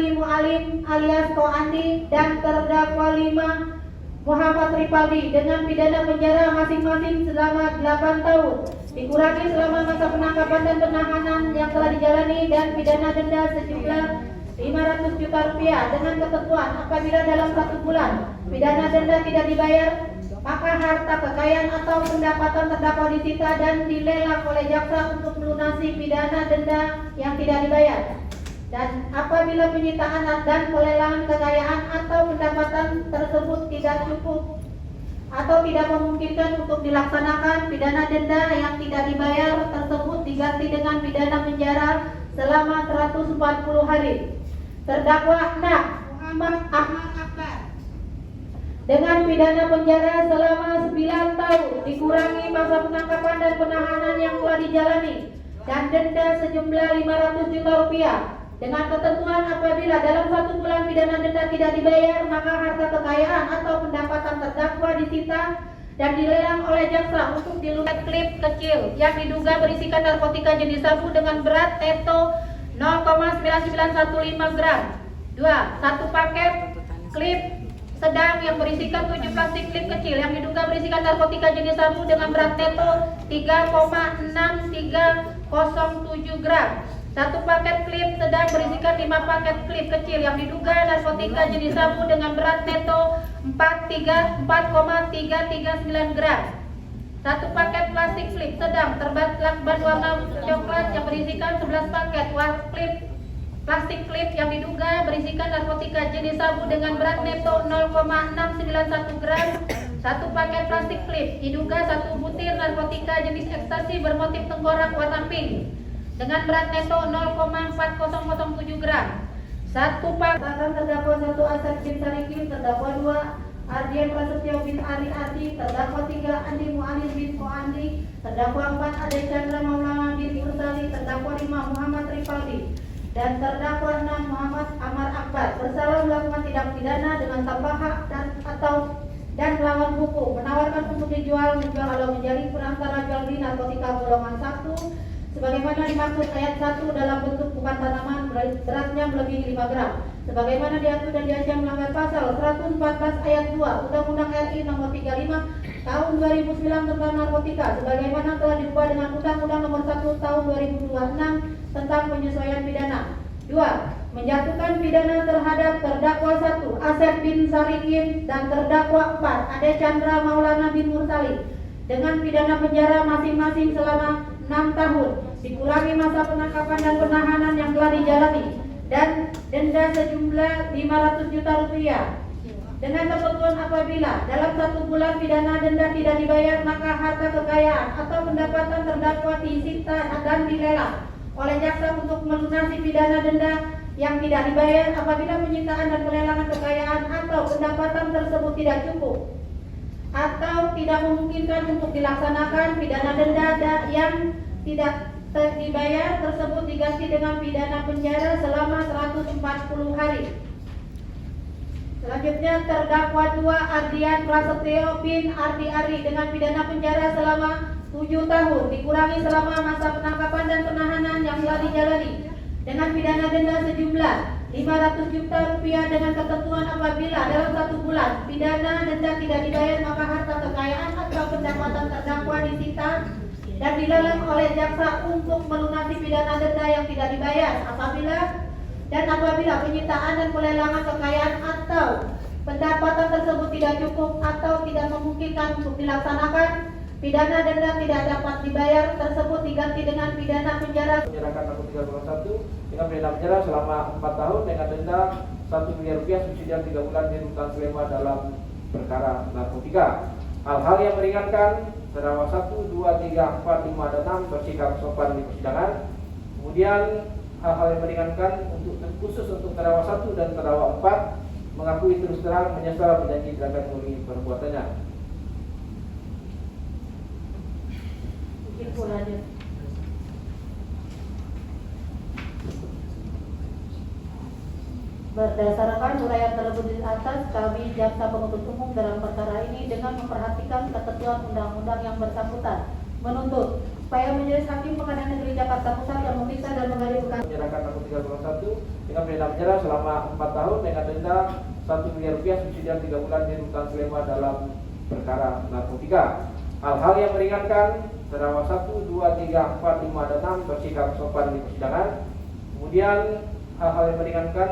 Andi Mualim alias Ko Andi dan terdakwa 5 Muhammad Ripaldi dengan pidana penjara masing-masing selama 8 tahun dikurangi selama masa penangkapan dan penahanan yang telah dijalani, dan pidana denda sejumlah 500 juta rupiah dengan ketentuan apabila dalam 1 bulan pidana denda tidak dibayar, maka harta kekayaan atau pendapatan terdakwa disita dan dilelang oleh jaksa untuk melunasi pidana denda yang tidak dibayar. Dan apabila penyitaan dan pelelangan kekayaan atau pendapatan tersebut tidak cukup atau tidak memungkinkan untuk dilaksanakan, pidana denda yang tidak dibayar tersebut diganti dengan pidana penjara selama 140 hari. Terdakwa 6 Muhammad Ahmad Akbar dengan pidana penjara selama 9 tahun dikurangi masa penangkapan dan penahanan yang telah dijalani, dan denda sejumlah 500 juta rupiah dengan ketentuan apabila dalam 1 bulan pidana denda tidak dibayar, maka harta kekayaan atau pendapatan terdakwa disita dan dilelang oleh jaksa untuk dilunasi. Klip kecil yang diduga berisikan narkotika jenis sabu dengan berat neto 0,9915 gram. 2. Satu paket klip sedang yang berisikan 7 plastik klip kecil yang diduga berisikan narkotika jenis sabu dengan berat neto 3,6307 gram. Satu paket klip sedang berisikan 5 paket klip kecil yang diduga narkotika jenis sabu dengan berat neto 4,339 gram. Satu paket plastik klip sedang lakban warna coklat yang berisikan 11 paket klip plastik klip yang diduga berisikan narkotika jenis sabu dengan berat neto 0,691 gram. Satu paket plastik klip diduga 1 butir narkotika jenis ekstasi bermotif tengkorak warna pink dengan berat neto 0,4007 gram. Satu paket terdakwa 1 Asep bin Sarikin, terdakwa 2 Ardian Prasetyo bin Ari Ardi, terdakwa 3 Andi Mualim bin Ko Andi, terdakwa 4 Ade Chandra Maulana bin Mursali, terdakwa 5 Muhammad Ripaldi, dan terdakwa 6 Muhammad Amar Akbar bersalah melakukan tindak pidana dengan tanpa hak dan melawan hukum, menawarkan untuk dijual, menjual atau menjadi perantara jual beli narkotika golongan 1 sebagaimana dimaksud ayat 1 dalam bentuk bukan tanaman beratnya melebihi 5 gram sebagaimana diatur dan diancam melanggar pasal 114 ayat 2 Undang-Undang RI Nomor 35 Tahun 2009 tentang narkotika sebagaimana telah diubah dengan Undang-Undang Nomor 1 Tahun 2026 tentang penyesuaian pidana. 2. Menjatuhkan pidana terhadap terdakwa 1 Asep bin Sarikin dan terdakwa 4 Ade Chandra Maulana bin Mursali dengan pidana penjara masing-masing selama 6 tahun dikurangi masa penangkapan dan penahanan yang telah dijalani, dan denda sejumlah 500 juta rupiah dengan ketentuan apabila dalam 1 bulan pidana denda tidak dibayar, maka harta kekayaan atau pendapatan terdakwa disita dan dilelang oleh jaksa untuk melunasi pidana denda yang tidak dibayar apabila penyitaan dan pelelangan kekayaan atau pendapatan tersebut tidak cukup atau tidak memungkinkan untuk dilaksanakan, pidana denda yang tidak dibayar tersebut diganti dengan pidana penjara selama 140 hari. Selanjutnya terdakwa 2 Ardian Prasetyo bin Ardi Ari dengan pidana penjara selama 7 tahun dikurangi selama masa penangkapan dan penahanan yang telah dijalani dengan pidana denda sejumlah 500 juta rupiah dengan ketentuan apabila dalam 1 bulan pidana denda tidak dibayar, maka harta kekayaan atau pendapatan terdakwa disita dan dilelang oleh jaksa untuk melunasi pidana denda yang tidak dibayar apabila penyitaan dan pelelangan kekayaan atau pendapatan tersebut tidak cukup atau tidak memungkinkan untuk dilaksanakan, pidana denda tidak dapat dibayar tersebut diganti dengan pidana penjara. Menyerahkan narkotika golongan 1 dengan pidana penjara selama 4 tahun dengan denda 1 miliar rupiah subsidiar 3 bulan di rutan Sulema dalam perkara narkotika. Hal-hal yang meringankan terdakwa 1, 2, 3, 4, 5, dan 6 bersikap sopan di persidangan. Kemudian hal-hal yang meringankan khusus untuk terdakwa 1 dan terdakwa 4 mengakui terus terang menyesal berjanji tidak akan mengulangi perbuatannya. Berdasarkan uraian terlebih di atas, kami jaksa penuntut umum dalam perkara ini dengan memperhatikan ketentuan undang-undang yang bersangkutan menuntut supaya Majelis Hakim Pengadilan Negeri Jakarta Pusat yang memeriksa dan menggali perkara menyerahkan narkotika golongan 1 dengan pidana penjara selama 4 tahun dengan denda 1 miliar rupiah subsidiar 3 bulan di rutan Sleman dalam perkara narkotika. Hal-hal yang meringankan terdakwa 1, 2, 3, 4, 5, dan 6 bersikap sopan di persidangan. Kemudian hal-hal yang meringankan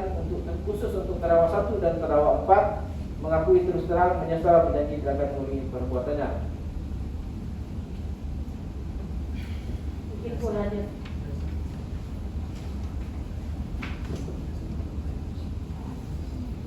khusus untuk terdakwa 1 dan terdakwa 4 mengakui terus terang menyesal berjanji tidak akan mengulangi perbuatannya. Ibu lanjut.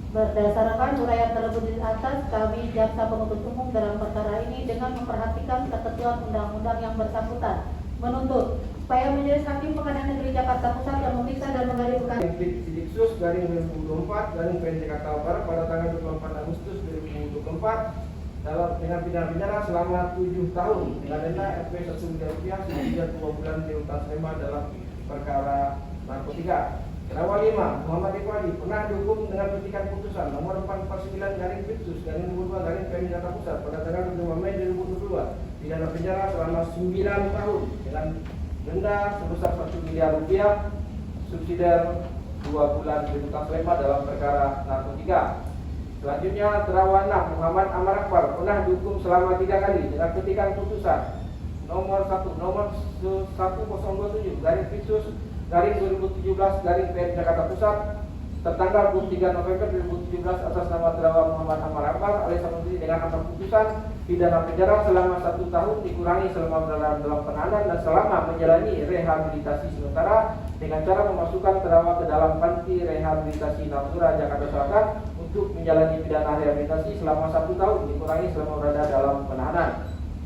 Berdasarkan uraian terlebih di atas, kami jaksa penuntut umum dalam perkara ini dengan memperhatikan ketentuan undang-undang yang bersangkutan menuntut supaya majelis hakim pengadilan negeri Jakarta Pusat yang memeriksa dan menggali perkara Sidiksus garing 2024 garing PN Jakarta Barat pada tanggal 24 Agustus 2024 dengan pidana penjara selama 7 tahun dengan denda Rp 1 miliar rupiah subsidiar 2 bulan di rutan Sleman dalam perkara narkotika. Terdakwa 5 Muhammad Iqbali pernah dihukum dengan petikan putusan nomor 449 garing Pitsus garing 22 garing PN Jakarta Pusat pada tanggal 25 Mei 2022 pidana penjara selama 9 tahun dengan denda sebesar 1 miliar rupiah subsidiar 2 bulan di rutan Sleman dalam perkara narkotika. Selanjutnya terdakwa 6 Muhammad Amar Akbar pernah dihukum selama 3 kali dengan petikan putusan nomor 1 nomor 1027 garing Pitsus garing 2017 garing PN Jakarta Pusat tertanggal 23 November 2017 atas nama terdakwa Muhammad Amar Akbar alias Samsudin dengan amar putusan pidana penjara selama 1 tahun dikurangi selama dalam penahanan dan selama menjalani rehabilitasi sementara dengan cara memasukkan terdakwa ke dalam panti rehabilitasi Napura Jakarta Selatan untuk menjalani pidana rehabilitasi selama 1 tahun dikurangi selama berada dalam penahanan.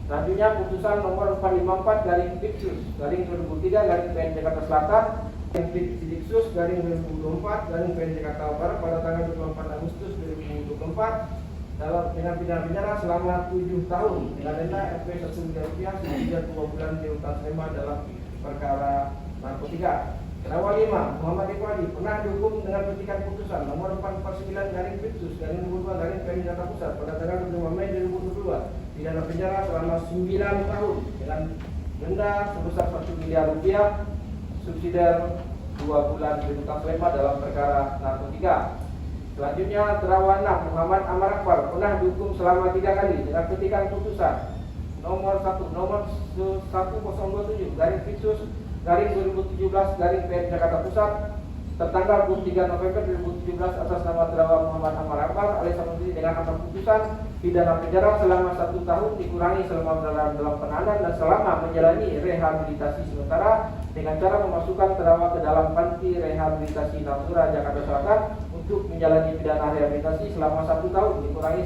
Selanjutnya putusan nomor 454 garing Pitsus garing 2003 garing PN Jakarta Selatan Sidiksus garing 2024 garing PN Jakarta Barat pada tanggal 24 Agustus 2024 dengan pidana penjara selama 7 tahun dengan denda Rp 1 miliar rupiah subsidiar 2 bulan di rutan Sleman dalam perkara narkotika. Terdakwa 5 Muhammad Iqbali pernah dihukum dengan petikan putusan nomor 449 garing Pitsus garing 22 garing PN Jakarta Pusat pada tanggal 25 Mei 2022 pidana penjara selama 9 tahun dengan denda sebesar 1 miliar rupiah subsidiar 2 bulan di rutan Sleman dalam perkara narkotika. Selanjutnya terdakwa 6 Muhammad Amar Akbar pernah dihukum selama 3 kali dengan petikan putusan nomor 1 nomor 1027 garing Pitsus garing 2017 garing PN Jakarta Pusat tertanggal 23 November 2017 atas nama terdakwa Muhammad Amar Akbar alias Samsudin dengan amar putusan pidana penjara selama 1 tahun dikurangi selama dalam penahanan dan selama menjalani rehabilitasi sementara dengan cara memasukkan terdakwa ke dalam panti rehabilitasi Napura Jakarta Selatan untuk menjalani pidana rehabilitasi selama 1 tahun dikurangi